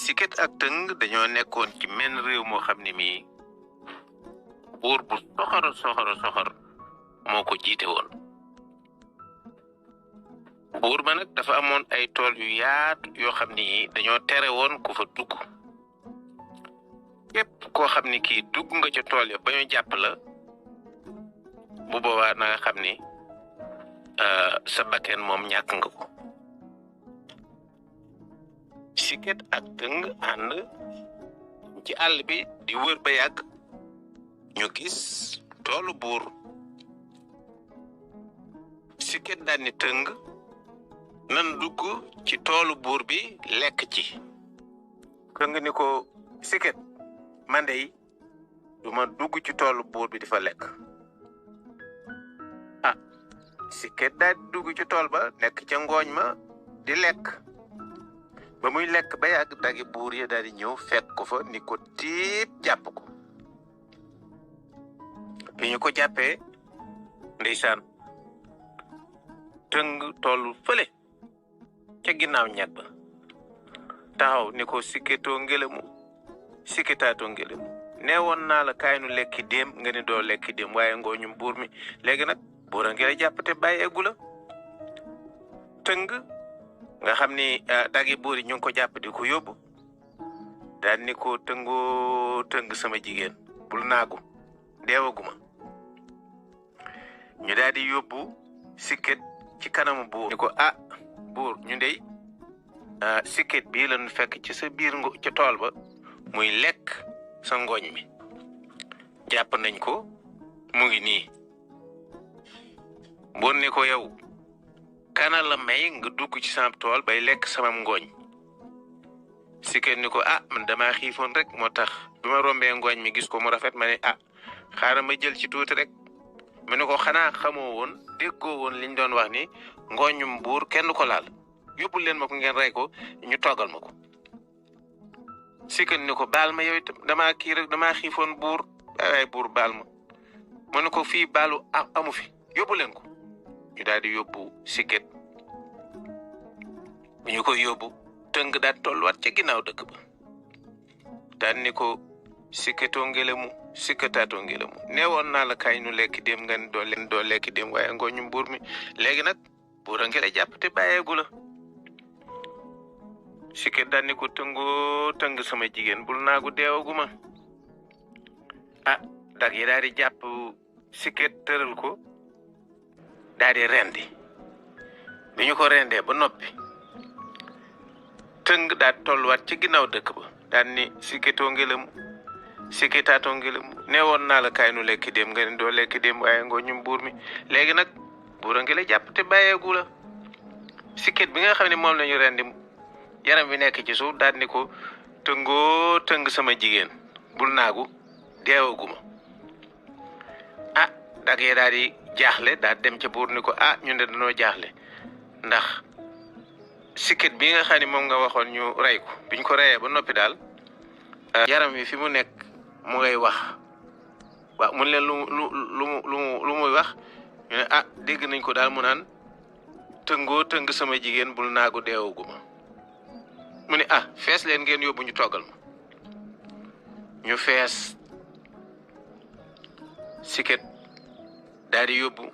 Siket ak Tëng dañoo nekkoon ci menn réew moo xam ne mii buur bu soxor moo ko jiite woon. buur ba nag dafa amoon ay tool yu yaatu yoo xam ni dañoo tere woon ku fa dugg. képp koo xam ni kii dugg nga ca tool ya ba ñu jàpp la bu boobaa na nga xam ni sa bakken moom ñàkk nga ko. Siket ak Tëng ànd ci àll bi di wër ba yàgg ñu gis toolu buur. Siket daal ni Tëng nan dugg ci toolu buur bi lekk ci. Tëng ni ko Siket man dey du ma dugg ci toolu buur bi di fa lekk. Siket daal di dugg ci tool ba nekk ca ngooñ ma di lekk ba muy lekk ba yàgg dagi buur ya daal di ñëw fekk ko fa ni ko tiib jàpp ko. bi ñu ko jàppee ndeysaan Tëng tollu fële ca ginnaaw ñag ba taxaw ni ko Siketoo ngelamu Siketaatoo ngelamu neewoon naa la kaay nu lekki déem nga ni doo lekki déem waaye ngooñum buur mi léegi nag buur a ngi la jàpp te bàyyeegu la. Tëng nga xam ni dagi buur yi ñu ngi ko jàpp di ko yóbbu daal ni ko Tëngoo Tëng sama jigéen bul naagu deewaguma. ñu daal di yóbbu Siket ci kanamu buur ni ko buur ñu ndey Siket bii lañu fekk ci sa biir ca tool ba muy lekk sa ngooñ mi jàpp nañ ko mu ngi nii. buur ni ko yow kana la may nga dugg ci sama tool bay lekk sama ngooñ. Siket ni ko man damaa xiifoon rek moo tax bi ma rombee ngooñ mi gis ko mu rafet ma ne xaaral ma jël ci tuuti rek. mu ne ko xanaa xamoo woon déggoo woon liñ doon wax ni ngooñum buur kenn ko laal yóbbul leen ma ko ngeen rey ko ñu toggal ma ko. Siket ni ko baal ma yow itam damaa kii rek damaa xiifoon buur waaye buur baal ma. mu ne ko fii baalu amu fi yóbbu leen ko. ñu daal di yóbbu Siket bu ñu koy yóbbu Tëng daal tolluwaat ca ginnaaw dëkk ba daal ni ko Siketoo ngelamu Siketaatoo ngelamu neewoon naa la kaay nu lekk dem nga ni doo lekk dem waaye ngooñum buur mi léegi nag buur a ngi la jàpp te bàyyeegu la. Siket daal ni ko Tëngoo Tëng sama jigéen bul naagu deewaguma. dag yi daal di jàpp Siket tëral ko daal di rendi bi ñu ko rendee ba noppi Tëng daal tolluwaat ci ginnaaw dëkk ba daal ni Siketoo ngelamu Siketaatoo ngelamu neewoon naa la kaay nu lekk dem nga ni doo lekk dem waaye ngooñum buur mi léegi nag buur a ngi la jàpp te bàyyeegu la. Siket bi nga xam ne moom la ñu rendi yaram bi nekk ci suuf daal ni ko Tëngoo Tëng sama jigéen bul naagu deewaguma. dag yi daal di jaaxle daal dem ca buur ni ko ñun de dañoo jaaxle ndax Siket bi nga xam ne moom nga waxoon ñu rey ko biñ ko reyee ba noppi daal yaram wi fi mu nekk mu ngay wax waaw mun leen lu muy wax ñu ne dégg nañ ko daal mu naan Tëngoo Tëng sama jigéen bul naagu deewaguma. mu ne fees leen ngeen yóbbu ñu toggal ma ñu fees Siket daal di yóbbu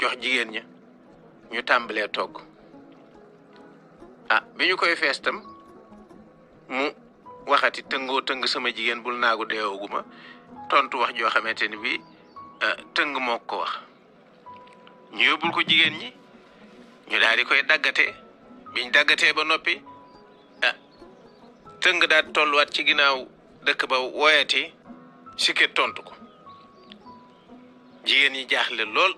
jox jigéen ña ñu tàmbalee togg. bi ñu koy fees tam mu waxati Tëngoo Tëng sama jigéen bul naagu deewaguma tontu wax joo xamante ni bii Tëng moo ko wax. ñu yóbbul ko jigéen ñi ñu daal di koy daggate biñ daggatee ba noppi Tëng daal tolluwaat ci ginnaaw dëkk ba woyati Siket tontu ko. jigéen ñi jaaxle lool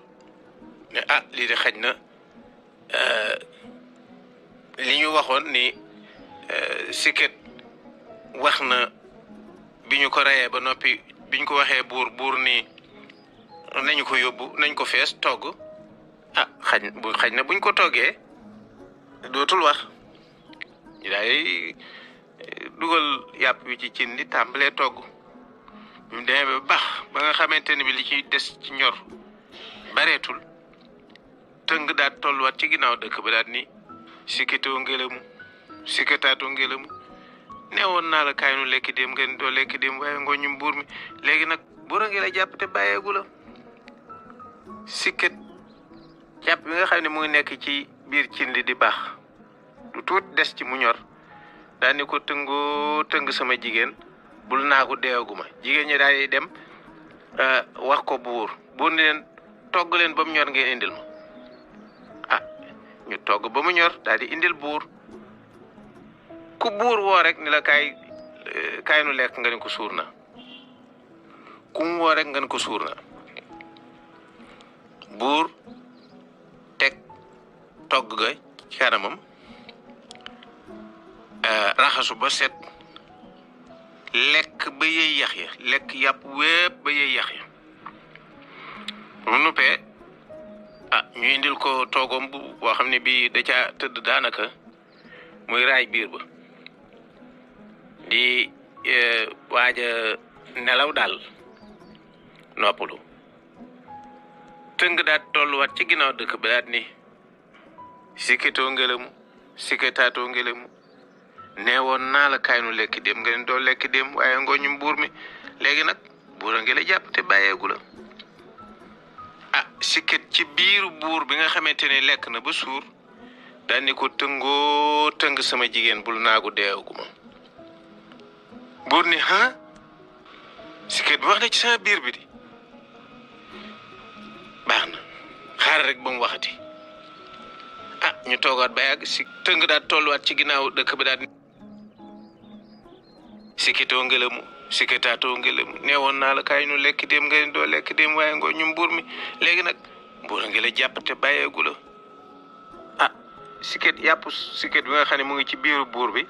ne lii de xaj na li ñu waxoon ni Siket wax na bi ñu ko reyee ba noppi biñ ko waxee buur ni nañu ko yóbbu nañ ko fees togg xaj na buñ ko toggee dootul wax. ñu daay dugal yàpp wi ci cin li tàmbalee togg ñu demee ba baax ba nga xamante ni bi li ci des ci ñor bareetul Tëng daal tolluwaat ci ginnaaw dëkk ba daal ni Siketoo ngelamu Siketaatoo ngelamu neewoon naa la kaay nu lekki dem ngeen doo lekki dem waaye ngooñum buur mi léegi nag buur a ngi la jàpp te bàyyeegu la. Sikket jàpp bi nga xam ne mu ngi nekk ci biir cin li di baax lu tuut des ci mu ñor daal ni ko tëngoo tëng sama jigéen bul naagu deewaguma jigéen ñi daal di dem wax ko buur ni leen togg leen ba mu ñor ngeen indil ma ah ñu togg ba mu ñor daal di indil buur ku buur woo rek ni la kaay nu lekk nga ne ko suur na ku mu woo rek nga ne ko suur na buur teg togg ga ci kanamam raxasu ba set lekk ba yey yax ya lekk yàpp wépp ba yey yax ya mu nuppee ñu indil ko toogoom boo xam ne bii da caa tëdd daanaka muy raay biir ba di waaja nelaw daal noppalu tëng daal tolluwaat ci ginnaaw dëkk ba daal ni sikketoo ngelamu sikketaatoo ngelamu neewoon naa la kaay nu lekki dem nga ne doo lekki dem waaye ngooñum buur mi léegi nag buur a ngi la jàpp te bàyyeegu la sikket ci biiru buur bi nga xamante ne lekk na ba suur daal ni ko tëngoo tëng sama jigéen bul naagu deewaguma buur ni sikket bi wax na ci sama biir bi di baax na xaaral rek ba mu waxati ñu toogaat ba yàgg si tëng daal tolluwaat ci ginnaaw dëkk bi daal sikketoo ngelamu sikketaatoo ngelamu neewoon naa la kaay nu lekk dem nga doo lekk dem waaye ngooñum buur mi léegi nag buur a ngi la jàpp te bàyyeegu la sikket yàpp sikket bi nga xam ne mu ngi ci biiru buur bi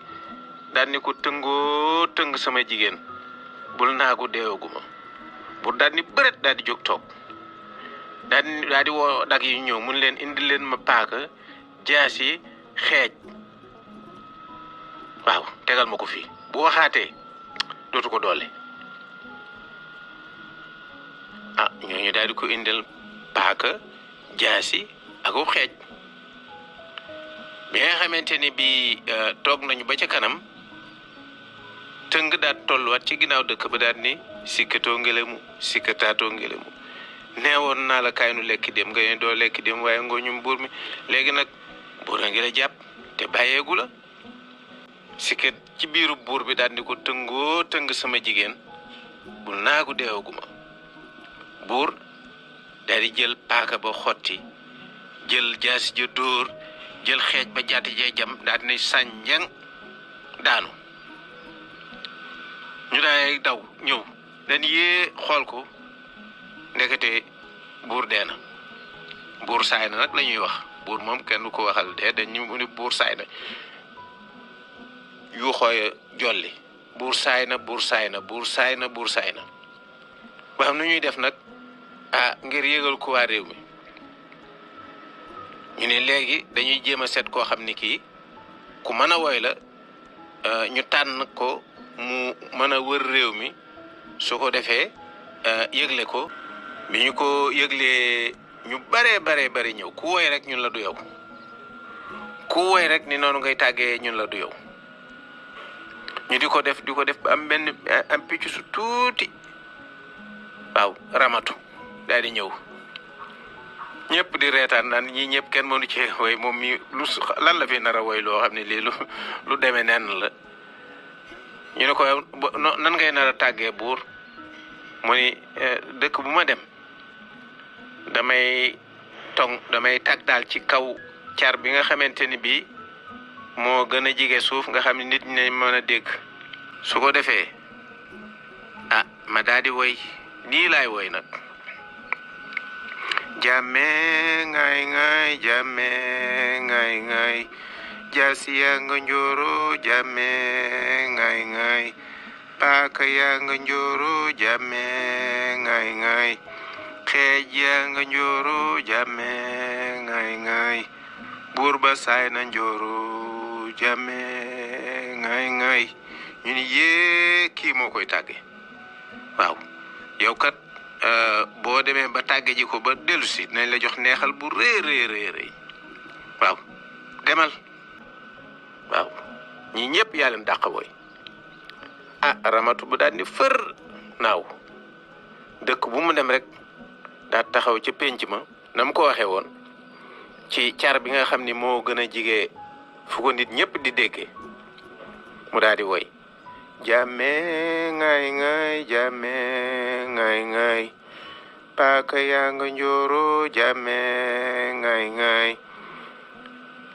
daal ni ko tëngoo tëng sama jigéen bul naagu deewaguma buur daal ni bëret daal di jóg toog daal di woo dag yi ñëw mun leen indi leen ma paaka jaasi xeej waaw tegal ma ko fii bu waxaatee dootu ko doole ñooñu daal di ko indil paaka jaasi ak xeej bi nga xamante ni bii toog nañu ba ca kanam tëng daal tolluwaat ci ginnaaw dëkk ba daal ni sikkatoo ngelamu sikkataatoo ngelamu neewoon naa la kaay nu lekki dem nga ne doo lekki dem waaye ngooñum buur mi léegi nag buur a ngi la jàpp te bàyyeegu la sikket ci biiru buur bi daal di ko tëngoo tëng sama jigéen bul naagu deewaguma buur daal di jël paaka ba xotti jël jaasi ja dóor jël xeej ba jaati jee jam daal di ne sànjang daanu ñu daay daw ñëw dañ yee xool ko ndekete buur dee na buur saay na nag la ñuy wax buur moom kenn du ko waxal dee dañ ñu ni buur saay na yu xooy jolli buur saay na buur saay na buur saay na buur saay na ba xam nu ñuy def nag ngir yëgal ko waa réew mi ñu ne léegi dañuy jéem a seet koo xam ni kii ku mën a woy la ñu tànn ko mu mën a wër réew mi su ko defee yëgle ko bi ñu ko yëglee ñu bare ñëw ku woy rek ñun la du yow ku woy rek ni noonu ngay tàggee ñun la du yow ñu di ko def ba am picc su tuuti waaw ramatu daal di ñëw ñëpp di reetaan naan ñii ñëpp kenn mënu ci woy moom mi lan la fi nar a woy loo xam ne lii lu demee nen la ñu ne ko nan ngay nar a tàggee buur mu ni dëkk bu ma dem damay tag daal ci kaw car bi nga xamante ni bii moo gën a jige suuf nga xam ne nit ñi mën a dégg su ko defee ma daal di woy nii laay woy nag jàmme ngay jàmme ngay jaasi yaa nga njooro jàmme ngay paaka yaa nga njooro jàmme ngay xeej yaa nga njooro jàmme ngay buur ba saay na njooro jàmme ngay ñu ni yee kii moo koy tàgge waaw yow kat boo demee ba tàgge ji ko ba dellu si nañ la jox neexal bu rëy waaw demal waaw ñi ñëpp yaa leen dàq woy ramatu bu daal ni fër naaw dëkk bu mu dem rek daa taxaw ca pénc ma na mu ko waxee woon ci car bi nga xam ni moo gën a jige fu ko nit ñëpp di déggee mu daal di woy jàmme ngay ngay jàmme ngay ngay paaka yaa nga njooro jàmme ngay ngay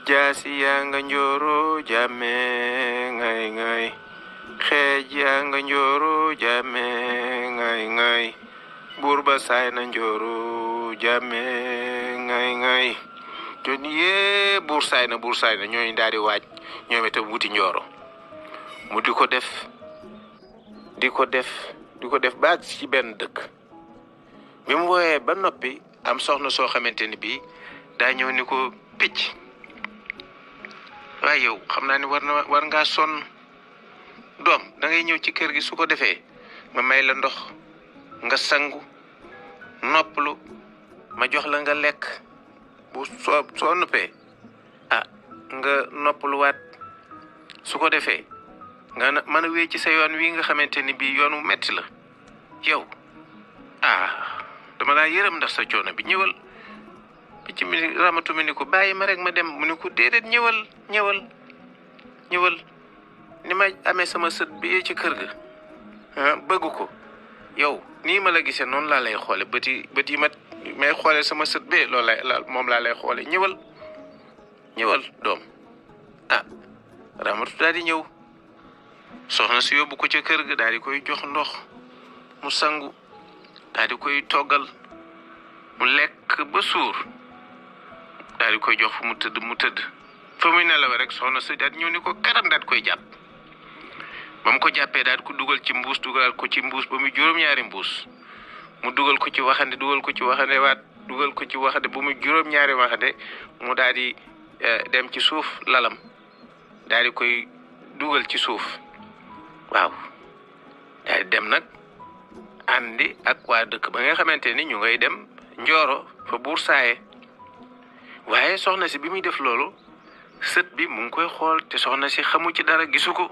jaasi yaa nga njooro jàmme ngay ngay xeej yaa nga njooro jàmme ngay ngay buur ba saay na njooro jàmme ngay ngay jon yee buur saay na ñooñu daal di waaj ñoom itam wuti njooro mu di ko def baag ci benn dëkk bi mu wooyee ba noppi am soxna soo xamante ni bii daa ñëw ni ko picc waaye yow xam naa ni war ngaa sonn doom da ngay ñëw ci kër gi su ko defee ma may la ndox nga sangu noppalu ma jox la nga lekk bu soo noppee nga noppaluwaat su ko defee nga mën a wéy ci sa yoon wi nga xamante ni bii yoon wu metti la yow dama laa yërëm ndax sa coono bi ñëwal picc mi ramatu mi ni ko bàyyi ma rek ma dem mu ni ko déedéet ñëwal ni ma amee sama sët bi ci kër ga bëgg ko yow nii ma la gisee noonu laa lay xoole bët yi may xoole sama sët bee moom laa lay xoole ñëwal doom ramatu daal di ñëw soxna si yóbbu ko ca kër ga daal di koy jox ndox mu sangu daal di koy toggal mu lekk ba suur daal di koy jox fu mu tëdd fa muy nelaw rek soxna si daal di ñëw ni ko karam daal di koy jàpp ba mu ko jàppee daal di ko dugal ci mbuus dugalal ko ci mbuus ba muy juróom-ñaari mbuus mu dugal ko ci waxande dugal ko ci waxande ba muy juróom-ñaari waxande mu daal di dem ci suuf lalam daal di koy dugal ci suuf waaw daal di dem nag àndi ak waa dëkk ba nga xamante ni ñu ngay dem njooro fa buur saaye waaye soxna si bi muy def loolu sët bi mu ngi koy xool te soxna si xamu ci dara gisu ko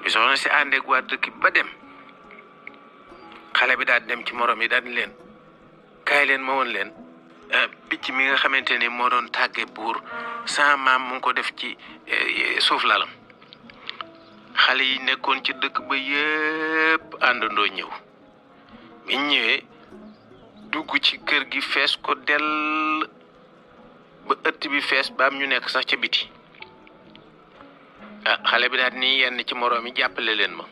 bi soxna si àndeek waa dëkk ba dem xale bi daal dem ci morom yi daal di leen kaay leen ma woon leen picc mi nga xamante ni moo doon tàgge buur sama maam mu ngi ko def ci suuf lalam xale yi nekkoon ci dëkk ba yépp àndandoo ñëw biñ ñëwee dugg ci kër gi fees ko dell ba ëtt bi fees ba am ñu nekk sax ca biti xale bi daal ni yenn ci moroom yi jàppale leen ma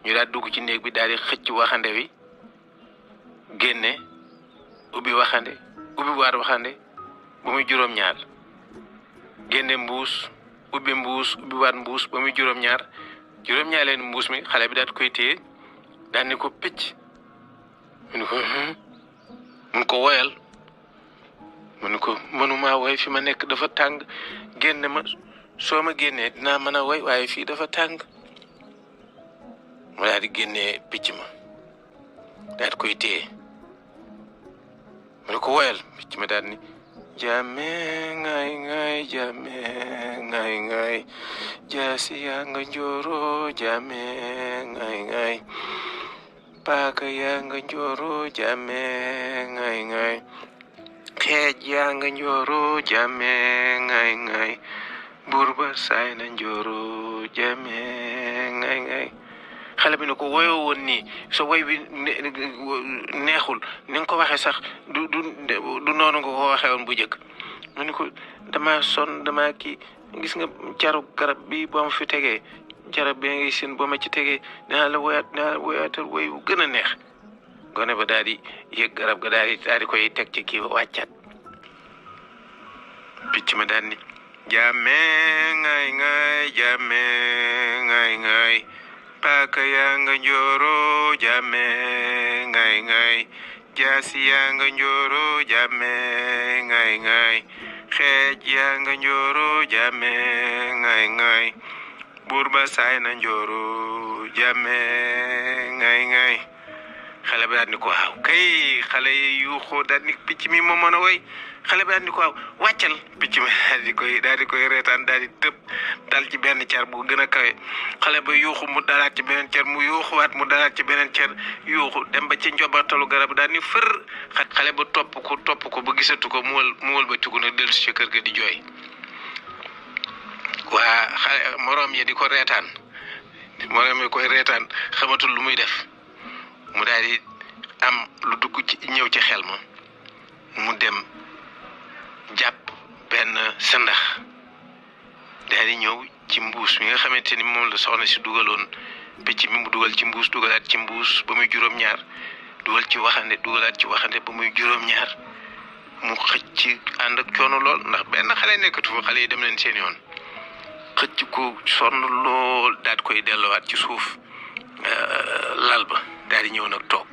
ñu daal dugg ci néeg bi daal di xëcc waxande wi génne ubbi waxande ubbi waat waxande ba muy juróom-ñaar génne mbuus ubbi waat mbuus ba muy juróom-ñaar leen mbuus mi xale bi daal koy téye daal ni ko picc mun ko woyal mu ni ko mënuma woy fi ma nekk dafa tàng génne ma soo ma génnee dinaa mën a woy waaye fii dafa tàng mu daal di génnee picc ma daal di koy téye mu ni ko woyal picc ma daal ni jàmme ngay ngay jàmme ngay ngay jaasi yaa nga njooro jàmme ngay ngay paaka yaa nga njooro jàmme ngay ngay xeej yaa nga njooro jàmme ngay ngay buur ba saay na njooro jàmme ngay ngay xale bi ne ko woyoo woon nii sa woy bi neexul ni nga ko waxee sax du noonu nga ko waxee woon bu njëkk mu ni ko dama sonn dama kii gis nga caru garab bi boo ma fi tegee jarab bi ngi seen boo ma ci tegee dinaa la woyaatal woy wu gën a neex gone ba daal di yëg garab ga daal di koy teg ci kii ba wàccaat picc ma daal ni jàmme ngay ngay jàmme ngay ngay paaka yaa nga njooro jàmme ngay ngay jaasi yaa nga njooro jàmme ngay ngay xeej yaa nga njooro jàmme ngay ngay buur ba saay na njooro jàmme ngay ngay xale bi daal ni ko waaw kay xale yi yuuxoo daal ni picc mi moo mën a woy xale bi daal ni ko waaw wàccal picc mi daal di koy reetaan daal di tëb dal ci benn cer bu gën a kawe xale ba yuuxu mu dalaat ci beneen cer mu yuuxuwaat mu dalaat ci beneen cer yuuxu dem ba ci njobartalu garab daal ni fër xale ba topp ko ba gisatu ko mu wël ba tugu nag dellu si ci kër ga di jooy waa xale moroom yi di ko reetaan moroom yi koy reetaan xamatul lu muy def mu daal di am lu dugg ci ñëw ci xel ma mu dem jàpp benn sandax daal di ñëw ci mbuus mi nga xamante ni moom la soxna si dugaloon picc mi mu dugal ci mbuus dugalaat ci mbuus ba muy juróom-ñaar dugal ci waxande dugalaat ci waxande ba muy juróom-ñaar mu xëcc ànd ak coono lool ndax benn xale nekkatu fa xale yi dem leen seen yoon xëcc ko sonn lool daal di koy delluwaat ci suuf lal ba daal di ñëw nag toog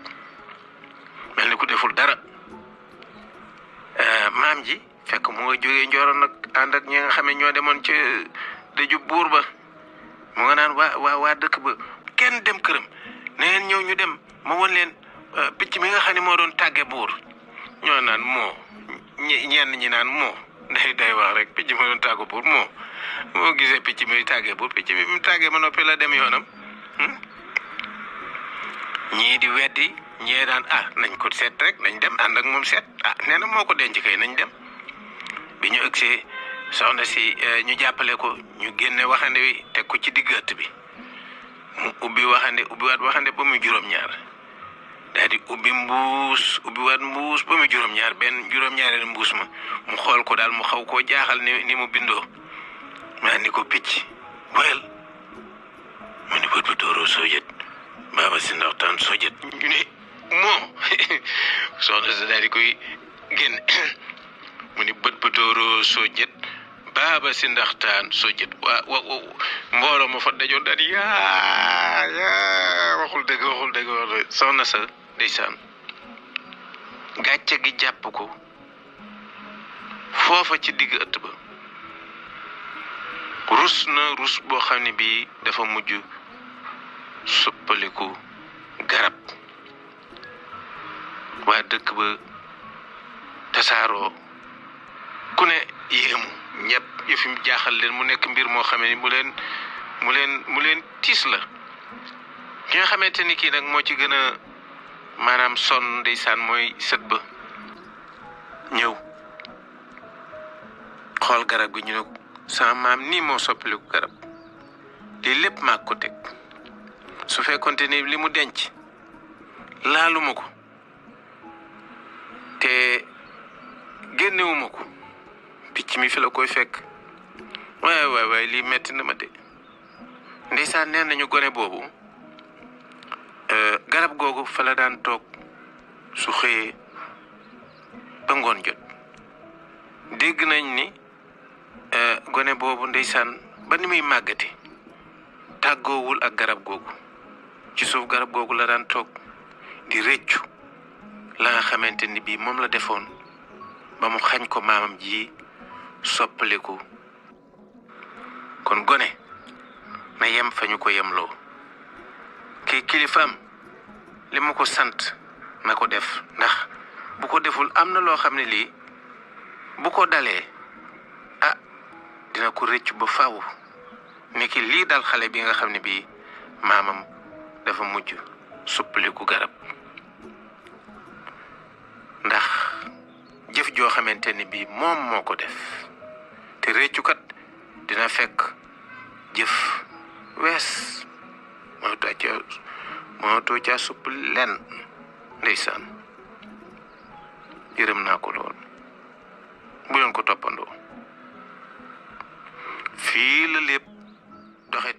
mel ni ku deful dara maam ji fekk mu nga jógee Njoro nag ànd ak ñi nga xam ne ñoo demoon ca dëju buur ba mu nga naan waa dëkk ba kenn dem këram na ngeen ñëw ñu dem ma won leen picc mi nga xam ne moo doon tàgge buur ñoo naan moo ñenn ñi naan moo day wax rek picc mi doon tàgge buur moo gisee picc mi tàgge buur picc mi mu tàggee ma noppi la dem yoonam ñii di weddi ñee daan nañ ko seet rek nañ dem ànd ak moom seet nee na moo ko denc kay nañ dem bi ñu ëgsee soxna si ñu jàppale ko ñu génne waxande wi teg ko ci digg ëtt bi mu ubbiwaat waxande ba muy juróom-ñaar daal di ubbiwaat mbuus ba muy juróom-ñaar benn juróom-ñaareelu mbuus ma mu xool ko daal mu xaw koo jaaxal ni mu bindoo maa ni ko picc boyal mu ni bët ba dooroo soojet baaba si ndaxtaan soojet ñu ne moo soxna si daal di koy génn mu ni bët ba dooroo soojet baaba si ndaxtaan soojet waa mbooloo ma fa dajoon daal yaa waxul dëgg soxna sa ndeysaan gàcce gi jàpp ko foofa ci digg ëtt ba rus boo xam ne bii dafa mujj suppaliku garab waa dëkk ba tasaaroo ku ne yéemu ñëpp yëfi jaaxal leen mu nekk mbir moo xam ne mu leen tiis la ki nga xamante ni kii nag moo ci gën a maanaam sonn ndeysaan mooy sët ba ñëw xool garab gi ñu ne sama maam nii moo soppaliku garab lii lépp maa ko teg su fekkonte ni li mu denc laaluma ko te génnewuma ko picc mi fi la koy fekk waay lii metti na ma de ndeysaan nee nañu gone boobu garab googu fa la daan toog su xëyee ba ngoon jot dégg nañ ni gone boobu ndeysaan ba ni muy màggati tàggoowul ak garab googu ci suuf garab googu la daan toog di rëccu la nga xamante ni bii moom la defoon ba mu xañ ko maamam ji soppaliku kon gone na yem fa ñu ko yemloo kii kilifaam li mu ko sant na ko def ndax bu ko deful am na loo xam ne lii bu ko dalee dina ko rëccu ba faaw ni ki lii dal xale bi nga xam ne bii maamam dafa mujj suppaliku garab ndax jëf joo xamante ni bii moom moo ko def te rëccukat dina fekk jëf wees moo too caa supp len ndeysaan yërëm naa ko lool bu leen ko toppandoo fii la lépp doxe